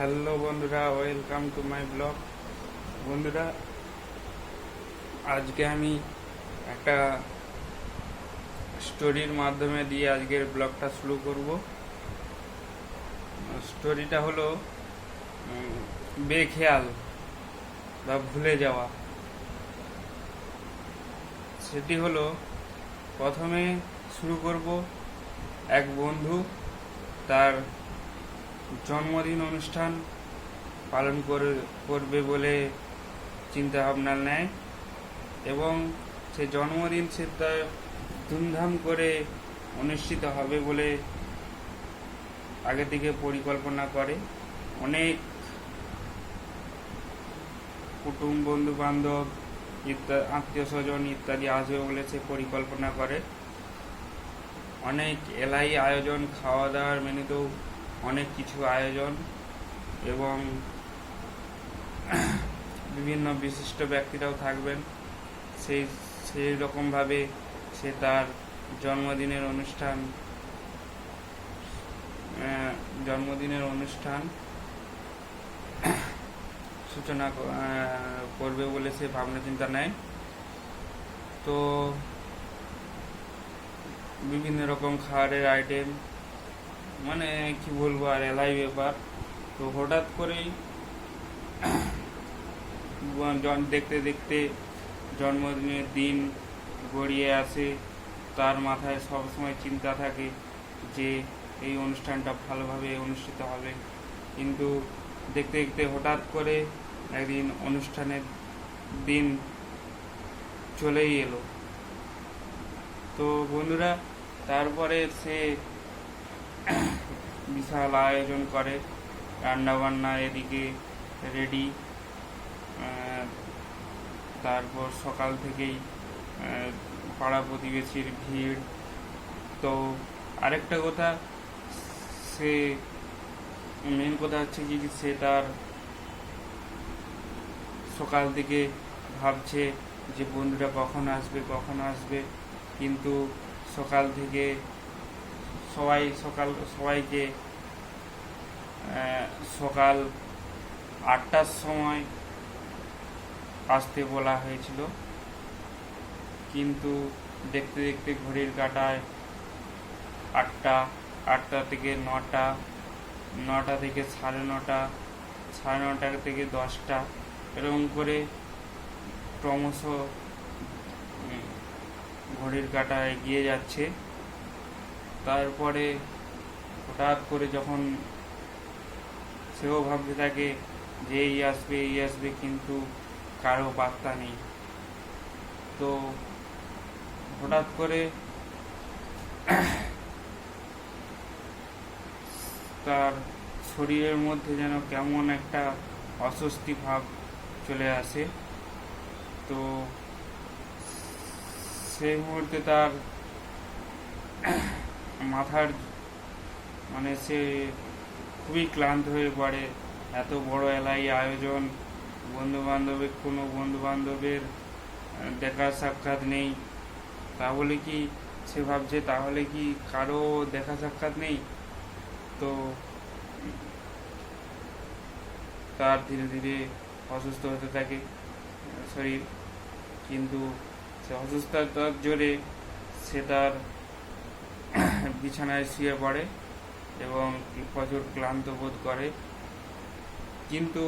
Hello বন্ধুরা, welcome to my blog. বন্ধুরা, আজকে আমি একটা স্টোরির মাধ্যমে দিয়ে আজকের ব্লগটা শুরু করব। স্টোরিটা হলো বেখেয়াল বা ভুলে যাওয়া। সেটি হলো, প্রথমে শুরু করব এক বন্ধু তার জন্মদিন অনুষ্ঠান পালন করবে বলে চিন্তা ভাবনা নেয় এবং সে জন্মদিন সে তার ধুমধাম করে অনুষ্ঠিত হবে বলে আগে থেকে পরিকল্পনা করে। অনেক কুটুম, বন্ধু বান্ধব, আত্মীয় স্বজন ইত্যাদি আসবে বলে সে পরিকল্পনা করে। অনেক এলাই আয়োজন, খাওয়া দাওয়ার মেনুতেও অনেক কিছু আয়োজন এবং বিভিন্ন বিশিষ্ট ব্যক্তিরাও থাকবেন। সেই রকমভাবে সে তার জন্মদিনের অনুষ্ঠান সূচনা করবে বলে সে ভাবনা চিন্তা নেয়। তো বিভিন্ন রকম খাবারের আইটেম, মানে কি বলবো আর, এলাই ব্যাপার। তো হঠাৎ করেই দেখতে দেখতে জন্মদিনের দিন গড়িয়ে আসে। তার মাথায় সবসময় চিন্তা থাকে যে এই অনুষ্ঠানটা ভালোভাবে অনুষ্ঠিত হবে, কিন্তু দেখতে দেখতে হঠাৎ করে একদিন অনুষ্ঠানের দিন চলেই এলো। তো বন্ধুরা, তারপরে সে বিশাল আয়োজন করে, রান্নাবান্না এদিকে রেডি। তারপর সকাল থেকেই পাড়া প্রতিবেশীর ভিড়। তো আরেকটা কথা, সে মেন কথা হচ্ছে কি, সে তার সকাল থেকে ভাবছে যে বন্ধুরা কখন আসবে, কিন্তু সকাল থেকে সবাইকে সকাল 8টার সময় আসতে বলা হয়েছিল, কিন্তু দেখতে দেখতে ঘড়ির কাঁটায় 8টা থেকে 9টা, 9টা থেকে 9:30, 9:30 থেকে 10টা, এরকম করে ক্রমশ ঘড়ির কাঁটা এগিয়ে যাচ্ছে। তারপরে হঠাৎ করে যখন সেও ভাবতে থাকে যে এই আসবে, কিন্তু কারো বার্তা নেই। তো হঠাৎ করে তার শরীরের মধ্যে যেন কেমন একটা অস্বস্তি ভাব চলে আসে। তো সেই মুহূর্তে তার মাথার সে খুবই ক্লান্ত হয়ে পড়ে। এত বড় এলাই আয়োজন, কোনো বন্ধু বান্ধবের দেখা সাক্ষাৎ নেই, তাহলে কি সে ভাবছে তাহলে কি কারো দেখা সাক্ষাৎ নেই। তো তার ধীরে ধীরে অসুস্থ হতে থাকে শরীর, কিন্তু সে অসুস্থতার জোরে সে তার বিছানায় শুয়ে পড়ে এবং প্রচুর ক্লান্ত বোধ করে। কিন্তু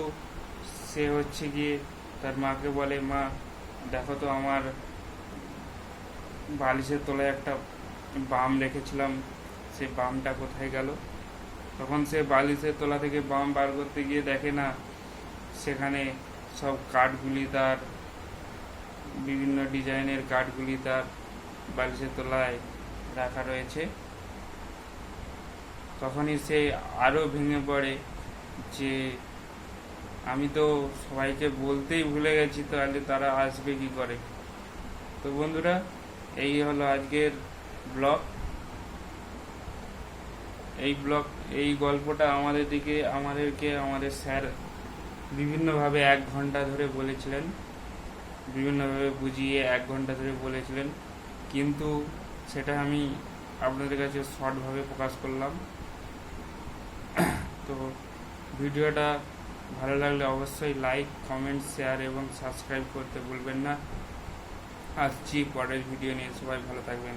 সে হচ্ছে গিয়ে তার মাকে বলে, মা দেখো তো, আমার বালিশের তলায় একটা বাম রেখেছিলাম, সেই বামটা কোথায় গেল। তখন সে বালিশের তলা থেকে বাম বার করতে গিয়ে দেখে না, সেখানে সব কাঠগুলি, তার বিভিন্ন ডিজাইনের কাঠগুলি তার বালিশের তলায় রাখা রয়েছে। তখনই সে আরও ভেঙে পড়ে যে আমি তো সবাইকে বলতেই ভুলে গেছি, তাহলে তারা আসবে কি করে। তো বন্ধুরা, এই হলো আজকের ব্লগ। এই গল্পটা আমাদেরকে আমাদের স্যার বিভিন্নভাবে 1 ঘন্টা ধরে বলেছিলেন, বিভিন্নভাবে বুঝিয়ে 1 ঘন্টা ধরে বলেছিলেন, কিন্তু সেটা আমি আপনাদের কাছে শর্টভাবে প্রকাশ করলাম। তো ভিডিওটা ভালো লাগলে অবশ্যই লাইক, কমেন্ট, শেয়ার এবং সাবস্ক্রাইব করতে ভুলবেন না। আসছি পরের ভিডিও নিয়ে, সবাই ভালো থাকবেন।